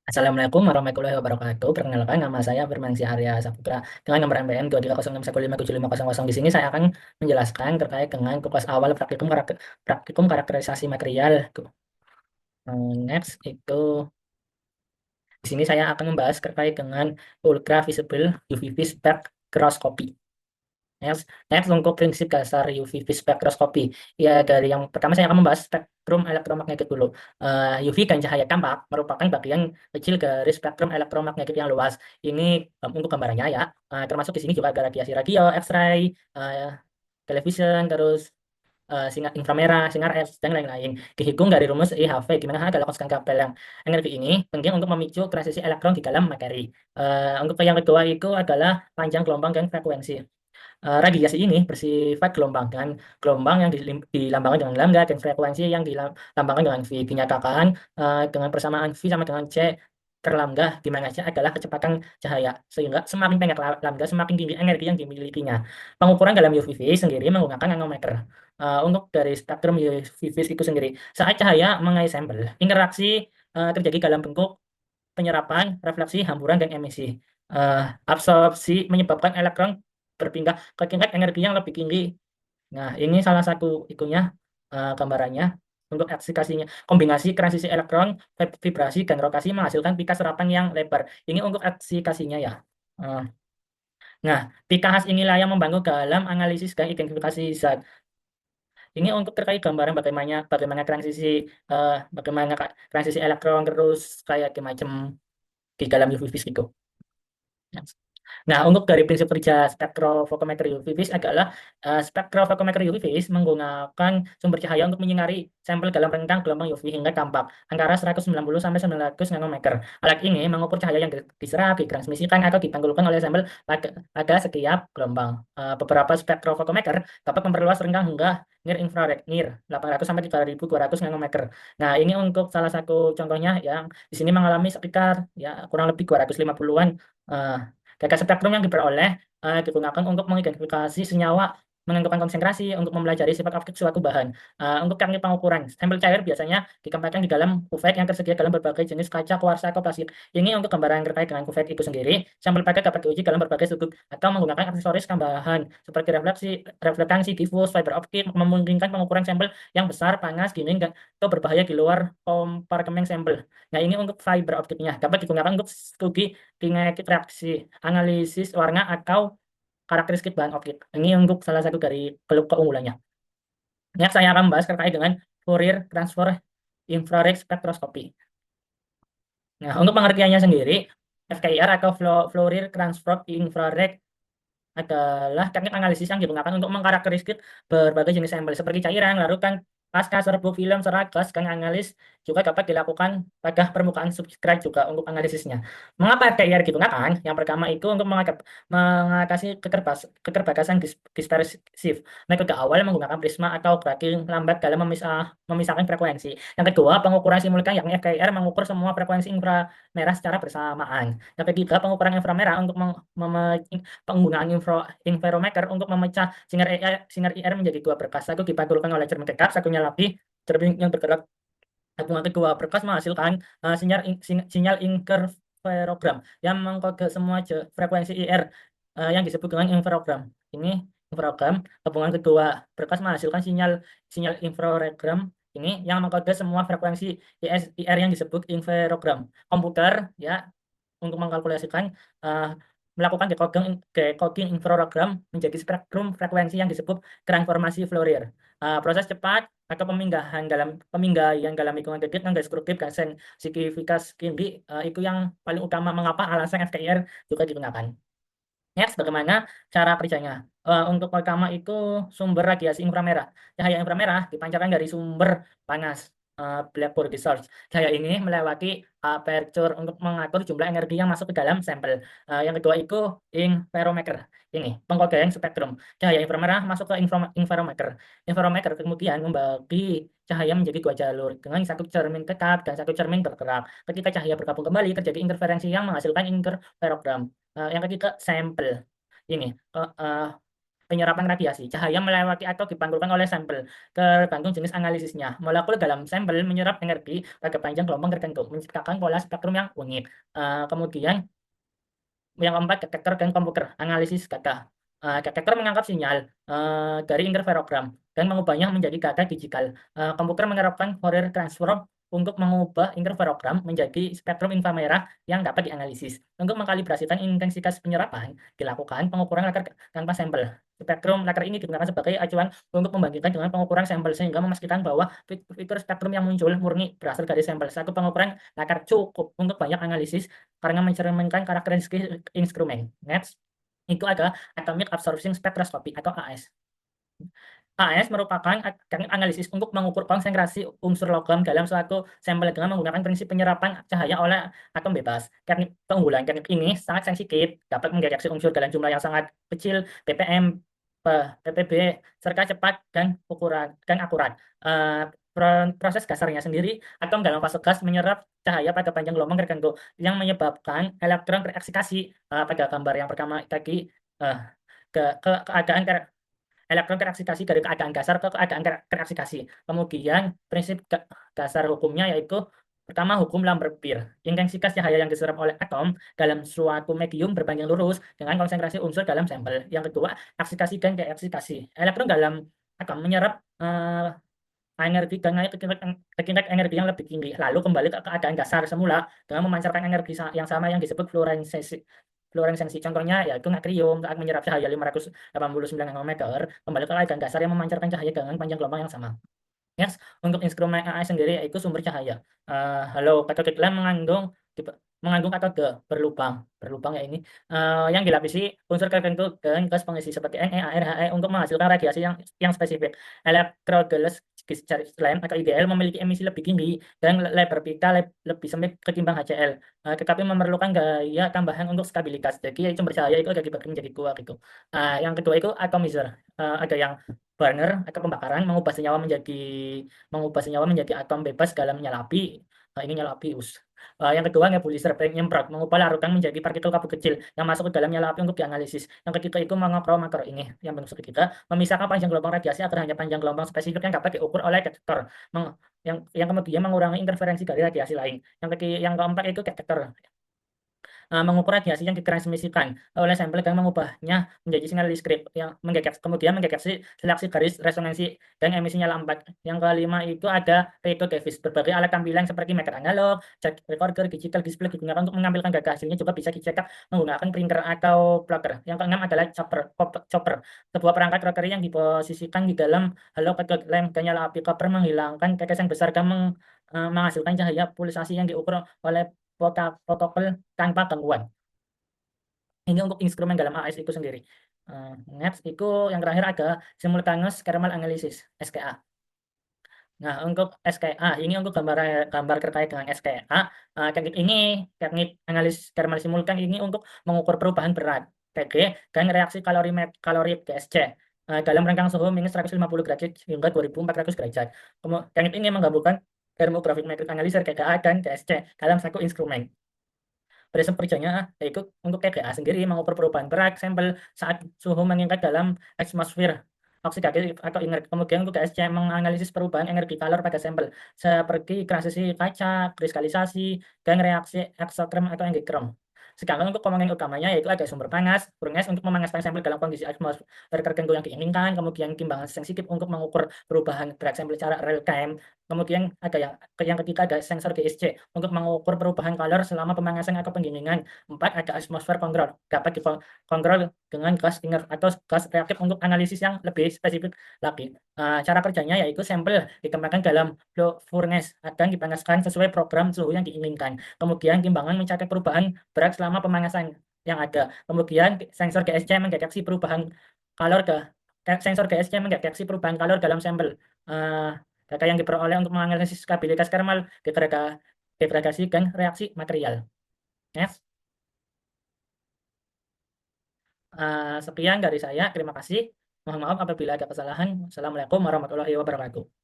Assalamualaikum warahmatullahi wabarakatuh. Perkenalkan, nama saya Firmansyah Arya Saputra dengan nomor MBN 230615500. Di sini saya akan menjelaskan terkait dengan tugas awal praktikum karakterisasi material. Next itu di sini saya akan membahas terkait dengan ultra visible UVB spectroscopy. Next untuk prinsip dasar UV spektroskopi. Ya, dari yang pertama saya akan membahas spektrum elektromagnetik dulu. UV dan cahaya tampak merupakan bagian kecil dari spektrum elektromagnetik yang luas. Ini untuk gambarannya ya. Termasuk di sini juga ada radiasi radio, X-ray, eh, television, terus sinar inframerah, sinar X, dan lain-lain. Dihitung dari rumus IHV, di mana H adalah konstan kabel yang energi ini penting untuk memicu transisi elektron di dalam materi. Untuk yang kedua itu adalah panjang gelombang dan frekuensi. Radiasi ini bersifat gelombang dengan gelombang yang dilambangkan dengan lambda dan frekuensi yang dilambangkan dengan V. Dinyatakan dengan persamaan V sama dengan C terlambda di mana C adalah kecepatan cahaya, sehingga semakin pendek lambda semakin tinggi energi yang dimilikinya. Pengukuran dalam UVV sendiri menggunakan nanometer. Untuk dari spektrum UVV itu sendiri, saat cahaya mengais sampel, interaksi terjadi dalam bentuk penyerapan, refleksi, hamburan, dan emisi. Eh, Absorpsi menyebabkan elektron berpindah ke tingkat energi yang lebih tinggi. Nah, ini salah satu itunya, gambarannya. Untuk eksikasinya, kombinasi transisi elektron, vibrasi, dan rotasi menghasilkan pika serapan yang lebar. Ini untuk eksikasinya ya. Eh, Nah, pika khas inilah yang membantu dalam analisis dan identifikasi zat. Ini untuk terkait gambaran bagaimana bagaimana transisi transisi elektron terus kayak macam di dalam UV vis gitu. Nah, untuk dari prinsip kerja spektrofotometer UV-vis adalah spektrofotometer UV-vis menggunakan sumber cahaya untuk menyinari sampel dalam rentang gelombang UV hingga tampak antara 190 sampai 900 nanometer. Alat ini mengukur cahaya yang diserap, ditransmisikan, atau dipanggulkan oleh sampel pada setiap gelombang. Beberapa spektrofotometer dapat memperluas rentang hingga near infrared, near 800 sampai 3200 nanometer. Nah, ini untuk salah satu contohnya yang di sini mengalami sekitar ya kurang lebih 250-an. Data spektrum yang diperoleh digunakan untuk mengidentifikasi senyawa, menentukan konsentrasi, untuk mempelajari sifat aktif suatu bahan. Untuk teknik pengukuran, sampel cair biasanya ditempatkan di dalam kuvert yang tersedia dalam berbagai jenis kaca, kuarsa, atau plastik. Ini untuk gambaran terkait dengan kuvert itu sendiri. Sampel paket dapat diuji dalam berbagai sudut atau menggunakan aksesoris tambahan seperti refleksi diffus, fiber optik, memungkinkan pengukuran sampel yang besar, panas, dingin, atau berbahaya di luar kompartemen sampel. Nah, ini untuk fiber optiknya dapat digunakan untuk studi kinetik reaksi, analisis warna, atau karakteristik bahan optik. Ini untuk salah satu dari keunggulannya. Next, saya akan membahas terkait dengan Fourier transfer infrared spektroskopi. Nah, untuk pengertiannya sendiri, FKIR atau Fourier transfer infrared adalah teknik analisis yang digunakan untuk mengkarakteristik berbagai jenis sampel seperti cairan, larutan, pasca, serbuk, film, serat, gas, dan analis juga dapat dilakukan pada permukaan substrat juga untuk analisisnya. Mengapa FTIR digunakan? Yang pertama itu untuk mengatasi keterbatasan dispersif. Metode awal menggunakan prisma atau grating lambat dalam memisahkan frekuensi. Yang kedua, pengukuran simultan yakni FTIR mengukur semua frekuensi inframerah secara bersamaan. Yang ketiga, pengukuran inframerah untuk penggunaan interferometer untuk memecah sinar IR menjadi dua berkas. Satu dipantulkan oleh cermin tetap, satunya lagi cermin yang bergerak. Gabungan kedua berkas menghasilkan sinyal interferogram yang mengkode semua frekuensi IR yang disebut dengan infrarogram. Ini infrarogram. Gabungan kedua berkas menghasilkan sinyal sinyal infrarogram ini yang mengkode semua frekuensi IR yang disebut infrarogram. Komputer ya untuk mengkalkulasikan uh, melakukan decoding infrarogram menjadi spektrum frekuensi yang disebut transformasi Fourier. Proses cepat atau pemindaian dalam hitungan detik yang destruktif dan sensitivitas tinggi itu yang paling utama mengapa alasan FTIR juga digunakan. Next, bagaimana cara kerjanya? Untuk pertama itu sumber radiasi inframerah. Cahaya inframerah dipancarkan dari sumber panas, black body source. Cahaya ini melewati aperture untuk mengatur jumlah energi yang masuk ke dalam sampel. Yang kedua itu interferometer. Ini pengkodean spektrum. Cahaya inframerah masuk ke interferometer. Interferometer kemudian membagi cahaya menjadi dua jalur dengan satu cermin tetap dan satu cermin bergerak. Ketika cahaya bergabung kembali, terjadi interferensi yang menghasilkan interferogram. Yang ketiga, sampel. Ini penyerapan radiasi cahaya melewati atau dipantulkan oleh sampel, tergantung jenis analisisnya. Molekul dalam sampel menyerap energi pada panjang gelombang tertentu, menciptakan pola spektrum yang unik. Kemudian yang keempat, detektor dan komputer analisis data. Detektor menangkap sinyal dari interferogram dan mengubahnya menjadi data digital. Komputer menerapkan Fourier transform untuk mengubah interferogram menjadi spektrum inframerah yang dapat dianalisis. Untuk mengkalibrasikan intensitas penyerapan, dilakukan pengukuran latar tanpa sampel. Spektrum latar ini digunakan sebagai acuan untuk membandingkan dengan pengukuran sampel sehingga memastikan bahwa fitur spektrum yang muncul murni berasal dari sampel. Satu pengukuran latar cukup untuk banyak analisis karena mencerminkan karakteristik instrumen. Next, itu ada Atomic Absorption Spectroscopy atau AS. AS merupakan teknik analisis untuk mengukur konsentrasi unsur logam dalam suatu sampel dengan menggunakan prinsip penyerapan cahaya oleh atom bebas. Teknik keunggulan teknik ini sangat sensitif, dapat mendeteksi unsur dalam jumlah yang sangat kecil, ppm, ppb, serta cepat dan ukuran dan akurat. Proses dasarnya sendiri, atom dalam fase gas menyerap cahaya pada panjang gelombang tertentu yang menyebabkan elektron bereksikasi pada gambar yang pertama tadi keadaan elektron tereksikasi dari keadaan dasar ke keadaan tereksikasi. Kemudian prinsip dasar hukumnya yaitu pertama hukum Lambert-Beer. Intensitas cahaya yang diserap oleh atom dalam suatu medium berbanding lurus dengan konsentrasi unsur dalam sampel. Yang kedua, eksikasi dan deeksikasi. Elektron dalam atom menyerap energi dan naik ke tingkat energi yang lebih tinggi, lalu kembali ke keadaan dasar semula dengan memancarkan energi yang sama yang disebut fluoresensi. Fluoresensi contohnya yaitu natrium saat menyerap cahaya 589 nanometer kembali ke keadaan dasar yang memancarkan cahaya dengan panjang gelombang yang sama. Yes, untuk instrumen AI sendiri yaitu sumber cahaya. Halo, katode Lam mengandung katode berlubang ya ini yang dilapisi unsur tertentu dengan gas pengisi seperti Ne, Air, He untuk menghasilkan radiasi yang spesifik. Elektrodeles Lam atau IDL memiliki emisi lebih tinggi dan lebar pita lebih sempit ketimbang HCl, tetapi memerlukan gaya tambahan untuk stabilitas. Jadi sumber cahaya itu ada dibagi menjadi dua gitu. Yang kedua itu atomizer. Ada yang burner atau pembakaran mengubah senyawa menjadi atom bebas dalam nyala api. Ini nyala api us. Yang kedua nebulizer nyemprot mengubah larutan menjadi partikel kabut kecil yang masuk ke dalam nyala api untuk dianalisis. Yang ketiga itu makro ini. Yang bentuk segitiga memisahkan panjang gelombang radiasi agar hanya panjang gelombang spesifik yang dapat diukur oleh detektor. Yang kemudian mengurangi interferensi dari radiasi lain. Yang keempat itu detektor mengukur radiasi yang ditransmisikan oleh sampel dan mengubahnya menjadi sinyal listrik yang kemudian mendeteksi seleksi garis resonansi dan emisinya lambat. Yang kelima itu ada radio device. Berbagai alat tampilan seperti meter analog, jack recorder, digital display digunakan untuk menampilkan data. Hasilnya juga bisa dicetak menggunakan printer atau plotter. Yang keenam adalah chopper, sebuah perangkat rotary yang diposisikan di dalam halo cathode lamp dan nyala api. Chopper menghilangkan tetesan besar dan menghasilkan cahaya pulsasi yang diukur oleh protokol tanpa gangguan. Ini untuk instrumen dalam AS itu sendiri. Next itu yang terakhir ada simultaneous thermal analysis STA. Nah, untuk SKA ini untuk gambar terkait dengan SKA. Teknik analis thermal simultan ini untuk mengukur perubahan berat TG dan reaksi kalori GSC dalam rentang suhu minus 150 derajat hingga 2400 derajat. Teknik ini menggabungkan thermographic analysis TGA dan GSC dalam satu instrumen. Prinsip kerjanya yaitu untuk TGA sendiri mengukur perubahan berat sampel saat suhu meningkat dalam atmosfer oksidatif atau inert. Kemudian untuk GSC menganalisis perubahan energi kalor pada sampel seperti transisi kaca, kriskalisasi, dan reaksi eksokrem atau engkrom. Sedangkan untuk komponen utamanya yaitu ada sumber panas, furnace untuk memanaskan sampel dalam kondisi atmosfer tertentu yang diinginkan, kemudian timbangan sensitif untuk mengukur perubahan berat sampel secara real time. Kemudian ada yang ketiga ada sensor GSC untuk mengukur perubahan kalor selama pemanasan atau pendinginan. Empat ada atmosfer control, dapat dikontrol dengan gas inert atau gas reaktif untuk analisis yang lebih spesifik lagi. Cara kerjanya yaitu sampel ditempatkan dalam furnace dan dipanaskan sesuai program suhu yang diinginkan. Kemudian timbangan mencatat perubahan berat selama pemanasan yang ada. Kemudian sensor GSC mendeteksi perubahan kalor dalam sampel. Data yang diperoleh untuk menganalisis stabilitas thermal, degradasi, dan reaksi material. Next. Sekian dari saya. Terima kasih. Mohon maaf apabila ada kesalahan. Assalamualaikum warahmatullahi wabarakatuh.